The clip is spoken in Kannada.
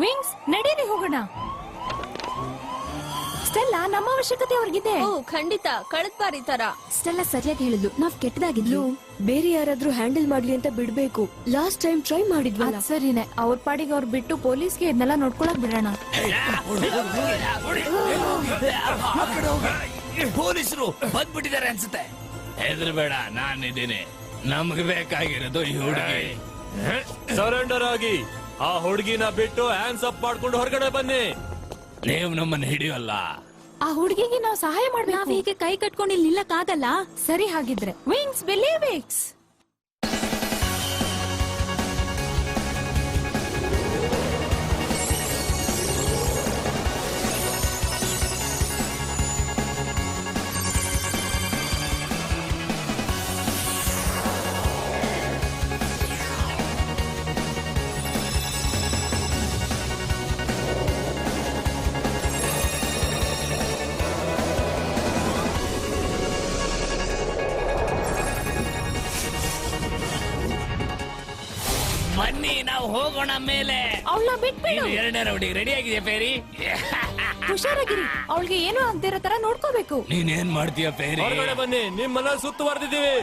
ವಿಂಗ್ಸ್ ನಡೀರಿ ಹೋಗೋಣ. ಸ್ಟೆಲ್ಲಾ ನಮ್ಮ ಅವಶ್ಯಕತೆ ಅವ್ರಿಗಿದೆ. ಓ ಖಂಡಿತ, ಕಳೆದ ಬಾರಿ ತರ. ಸ್ಟೆಲ್ಲಾ ಸರಿಯಾಗಿ ಹೇಳಿದ್ಲು, ನಾವ್ ಕೆಟ್ಟದಾಗಿದ್ಲು. ಬೇರೆ ಯಾರಾದ್ರೂ ಹ್ಯಾಂಡಲ್ ಮಾಡ್ಲಿ ಅಂತ ಬಿಡ್ಬೇಕು. ಲಾಸ್ಟ್ ಟೈಮ್ ಟ್ರೈ ಮಾಡಿದ್ವಲ್ಲ. ಸರಿನೆ, ಅವ್ರ ಪಾಡಿಗೆ ಅವ್ರು ಬಿಟ್ಟು ಪೊಲೀಸ್ಗೆ ಇದನ್ನೆಲ್ಲ ನೋಡ್ಕೊಳಕ್ ಬಿಡೋಣ. ಪೊಲೀಸರು ಬಂದ್ಬಿಟ್ಟಿದ್ದಾರೆ ಅನ್ಸುತ್ತೆ. ಹೆದರ್ಬೇಡ, ನಾನಿದ್ದೀನಿ. ನಮ್ಗೆ ಬೇಕಾಗಿರೋದು ಈ ಹುಡುಗಿ. ಸರೆಂಡರ್ ಆಗಿ ಆ ಹುಡುಗಿನ ಬಿಟ್ಟು ಹ್ಯಾಂಡ್ಸ್ ಅಪ್ ಮಾಡ್ಕೊಂಡು ಹೊರಗಡೆ ಬನ್ನಿ. ನೀವು ನಮ್ಮನ್ನ ಹಿಡಿಯಲ್ಲ. ಆ ಹುಡುಗಿಗೆ ನಾವು ಸಹಾಯ ಮಾಡ್ಬೇಕು. ನಾವ್ ಹೀಗೆ ಕೈ ಕಟ್ಕೊಂಡು ಇಲ್ಲಿ ನಿಲ್ಲಕ್ಕಾಗಲ್ಲ. ಸರಿ, ಹಾಗಿದ್ರೆ ವಿಂಗ್ಸ್ ಬಿಲೀವ್ ಇಟ್ಸ್. ಬನ್ನಿ, ನಾವು ಹೋಗೋಣ ಮೇಲೆ. ಅವಳನ್ನ ಬಿಟ್ಬಿಡು. ಎರಡನೇ ರೌಂಡಿಗೆ ರೆಡಿ ಆಗಿದೆಯಾ ಫೇರಿ? ಹುಷಾರಾಗಿರಿ, ಅವಳಿಗೆ ಏನು ಆಗ್ದಿರೋ ತರ ನೋಡ್ಕೋಬೇಕು. ನೀನೇನ್ ಮಾಡ್ತೀಯ ಫೇರಿ? ಹೊರಗಡೆ ಬನ್ನಿ, ನಿಮ್ಮನ್ನ ಸುತ್ತುವರೆದಿದ್ದೀವಿ.